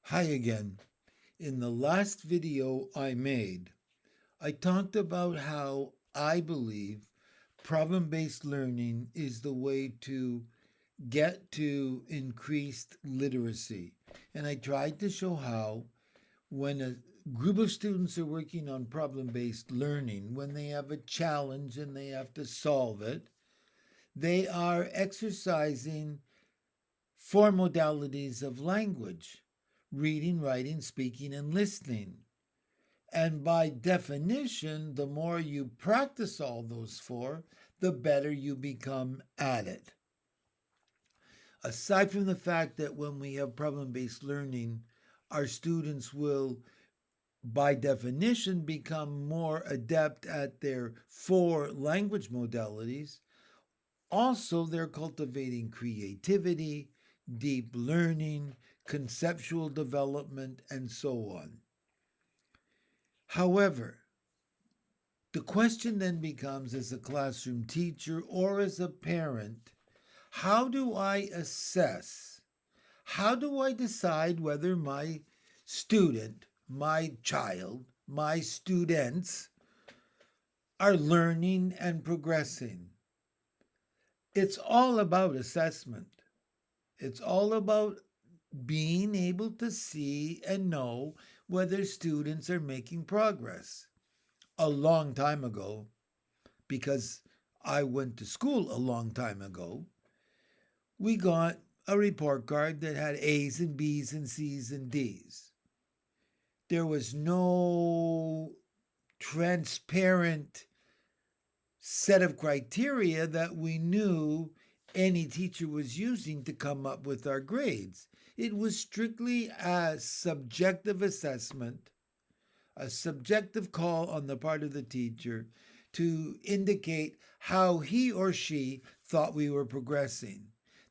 Hi again. In the last video I made, I talked about how I believe problem based learning is the way to get to increased literacy. And I tried to show how, when a group of students are working on problem based learning, when they have a challenge and they have to solve it, they are exercising four modalities of language: reading, writing, speaking, and listening. And by definition, the more you practice all those four, the better you become at it. Aside from the fact that when we have problem based learning, our students will, by definition, become more adept at their four language modalities. Also, they're cultivating creativity, deep learning, conceptual development, and so on. However, the question then becomes, as a classroom teacher or as a parent, how do I assess? How do I decide whether my student, my child, my students are learning and progressing? It's all about assessment. It's all about being able to see and know whether students are making progress. A long time ago, because I went to school a long time ago, we got a report card that had A's and B's and C's and D's. There was no transparent set of criteria that we knew any teacher was using to come up with our grades. It was strictly a subjective assessment, a subjective call on the part of the teacher to indicate how he or she thought we were progressing.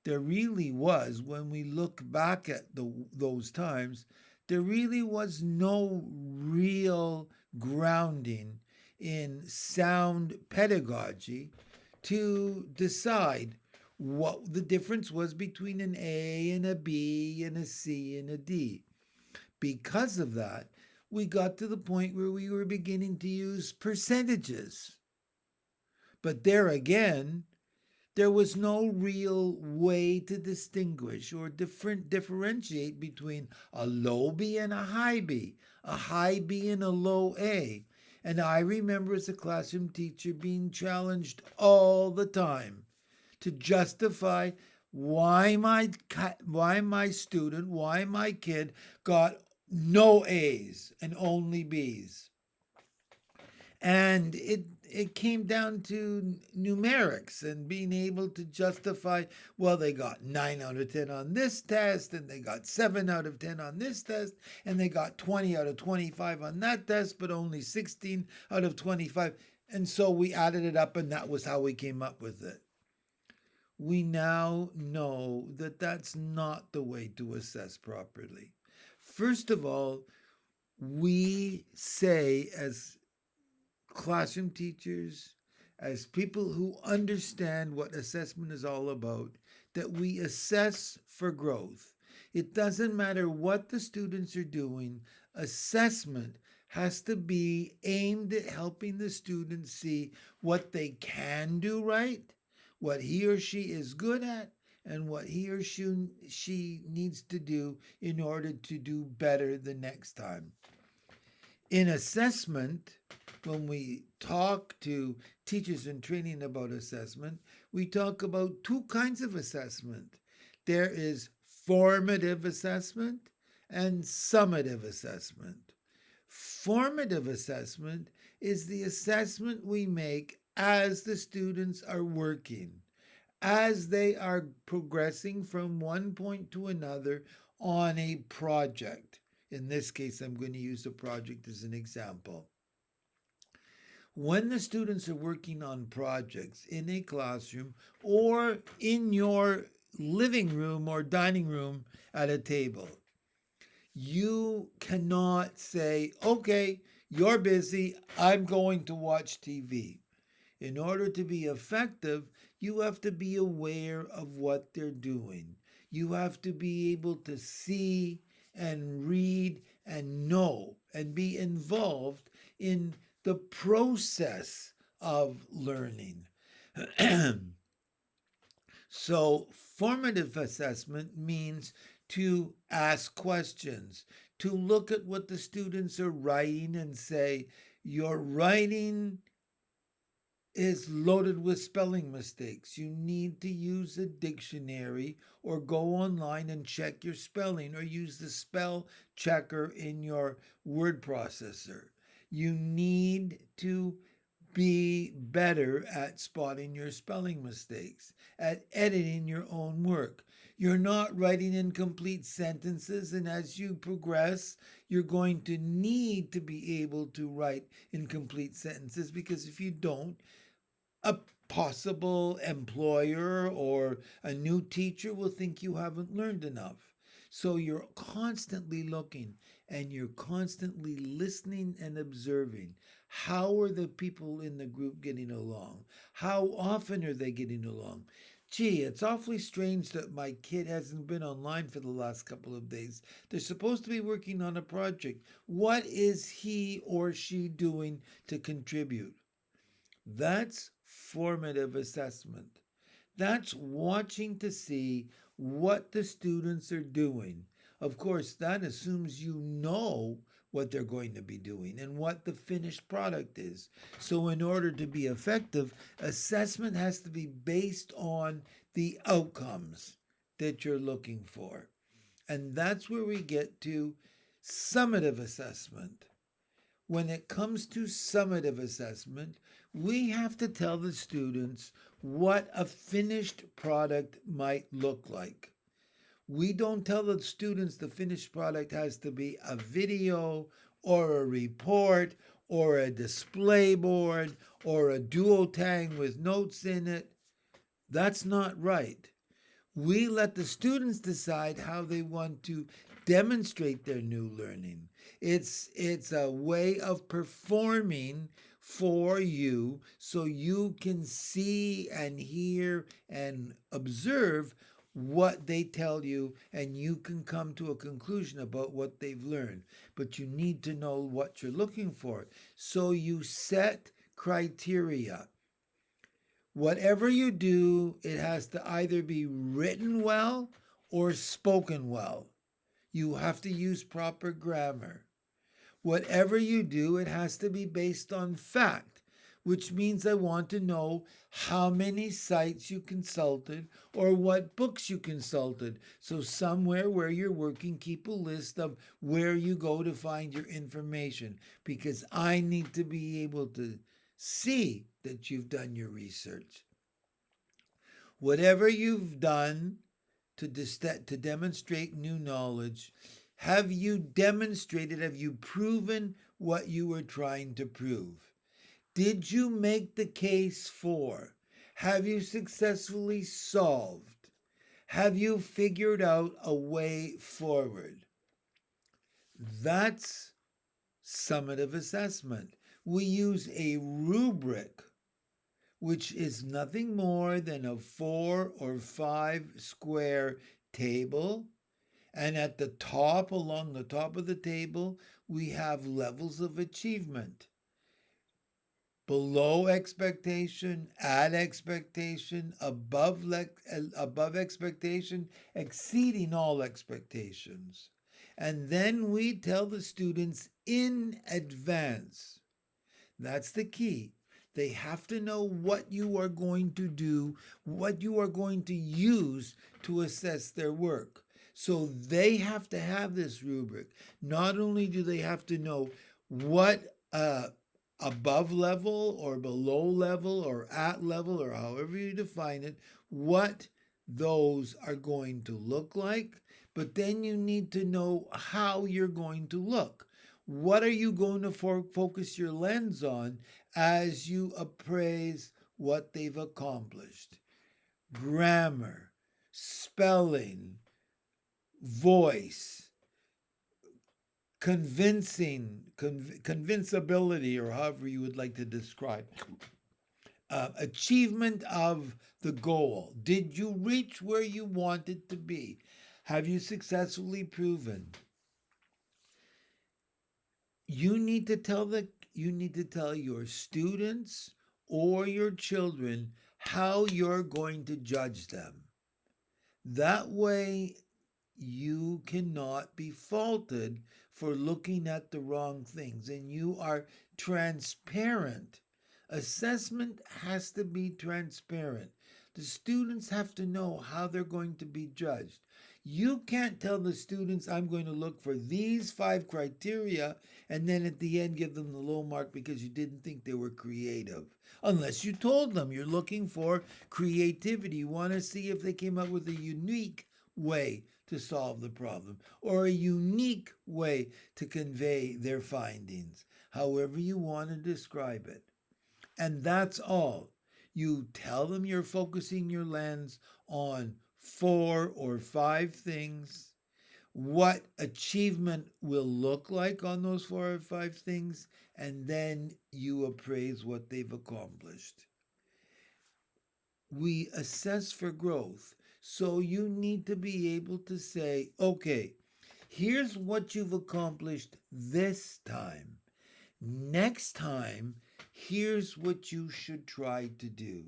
There really was, when we look back at those times, there really was no real grounding in sound pedagogy to decide what the difference was between an A and a B and a C and a D. Because of that, we got to the point where we were beginning to use percentages. But there again, there was no real way to distinguish or differentiate between a low B and a high B and a low A. And I remember as a classroom teacher being challenged all the time to justify why my student, why my kid got no A's and only B's. And it came down to numerics and being able to justify, well, they got 9 out of 10 on this test, and they got 7 out of 10 on this test, and they got 20 out of 25 on that test, but only 16 out of 25. And so we added it up, and that was how we came up with it. We now know that that's not the way to assess properly. First of all, we say, as classroom teachers, as people who understand what assessment is all about, that we assess for growth. It doesn't matter what the students are doing, assessment has to be aimed at helping the student see what they can do right, what he or she is good at, and what he or she needs to do in order to do better the next time. In assessment, when we talk to teachers in training about assessment, we talk about two kinds of assessment. There is formative assessment and summative assessment. Formative assessment is the assessment we make as the students are working, as they are progressing from one point to another on a project. In this case, I'm going to use a project as an example. When the students are working on projects in a classroom or in your living room or dining room at a table, you cannot say, okay, you're busy, I'm going to watch TV. In order to be effective, you have to be aware of what they're doing. You have to be able to see and read and know and be involved in the process of learning. So, formative assessment means to ask questions, to look at what the students are writing and say, your writing is loaded with spelling mistakes. You need to use a dictionary or go online and check your spelling or use the spell checker in your word processor. You need to be better at spotting your spelling mistakes, at editing your own work. You're not writing incomplete sentences, and as you progress, you're going to need to be able to write incomplete sentences because if you don't, a possible employer or a new teacher will think you haven't learned enough. So you're constantly looking and you're constantly listening and observing. How are the people in the group getting along? How often are they getting along? Gee, it's awfully strange that my kid hasn't been online for the last couple of days. They're supposed to be working on a project. What is he or she doing to contribute? That's formative assessment. That's watching to see what the students are doing. Of course, that assumes you know what they're going to be doing and what the finished product is. So, in order to be effective, assessment has to be based on the outcomes that you're looking for. And that's where we get to summative assessment. When it comes to summative assessment, we have to tell the students what a finished product might look like. We don't tell the students the finished product has to be a video or a report or a display board or a duotang with notes in it. That's not right. We let the students decide how they want to demonstrate their new learning. It's a way of performing for you so you can see and hear and observe what they tell you and you can come to a conclusion about what they've learned. But you need to know what you're looking for. So you set criteria. Whatever you do, it has to either be written well or spoken well. You have to use proper grammar. Whatever you do, it has to be based on fact, which means I want to know how many sites you consulted or what books you consulted. So, somewhere where you're working, keep a list of where you go to find your information because I need to be able to see that you've done your research. Whatever you've done to demonstrate new knowledge, have you demonstrated, have you proven what you were trying to prove? Did you make the case for? Have you successfully solved? Have you figured out a way forward? That's summative assessment. We use a rubric which is nothing more than a 4 or 5 square table. And at the top, along the top of the table, we have levels of achievement. Below expectation, at expectation, above expectation, exceeding all expectations. And then we tell the students in advance. That's the key. They have to know what you are going to do, what you are going to use to assess their work. So they have to have this rubric. Not only do they have to know what above level or below level or at level or however you define it, what those are going to look like, but then you need to know how you're going to look. What are you going to focus your lens on as you appraise what they've accomplished? Grammar, spelling, voice, convincibility, or however you would like to describe, achievement of the goal. Did you reach where you wanted to be? Have you successfully proven? You need to tell your students or your children how you're going to judge them. That way you cannot be faulted for looking at the wrong things and you are transparent. Assessment has to be transparent. The students have to know how they're going to be judged. You can't tell the students, I'm going to look for these five criteria, and then at the end give them the low mark because you didn't think they were creative. Unless you told them you're looking for creativity. You want to see if they came up with a unique way to solve the problem or a unique way to convey their findings, however you want to describe it. And that's all. You tell them you're focusing your lens on four or five things, what achievement will look like on those four or five things, and then you appraise what they've accomplished. We assess for growth. So you need to be able to say, okay, here's what you've accomplished this time. Next time, here's what you should try to do.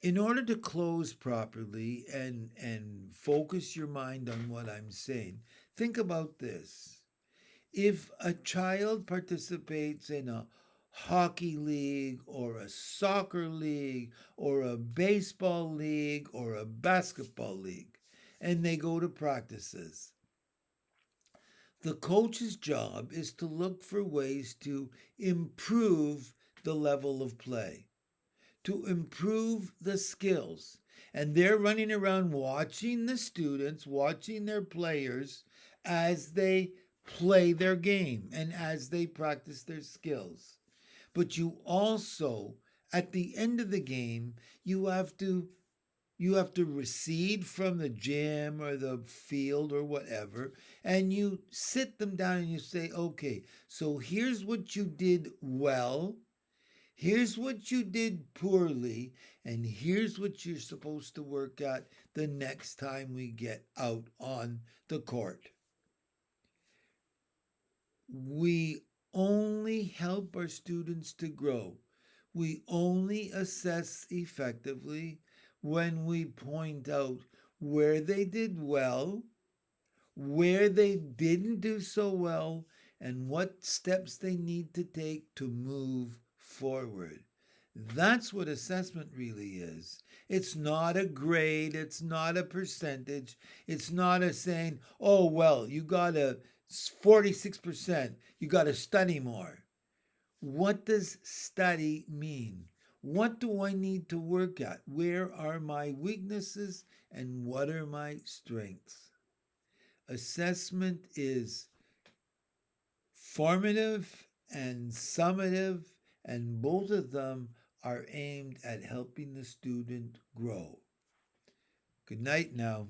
In order to close properly and focus your mind on what I'm saying, think about this. If a child participates in a hockey league or a soccer league or a baseball league or a basketball league and they go to practices, the coach's job is to look for ways to improve the level of play, to improve the skills. And they're running around watching the students, watching their players as they play their game and as they practice their skills. But you also, at the end of the game, you have to you have to recede from the gym or the field or whatever, and you sit them down and you say, okay, so here's what you did well, here's what you did poorly, and here's what you're supposed to work at the next time we get out on the court. We only help our students to grow. We only assess effectively when we point out where they did well, where they didn't do so well, and what steps they need to take to move forward. That's what assessment really is. It's not a grade, it's not a percentage, it's not a saying, oh, well, you got a 46%, you got to study more. What does study mean? What do I need to work at? Where are my weaknesses and what are my strengths? Assessment is formative and summative, and both of them are aimed at helping the student grow. Good night now.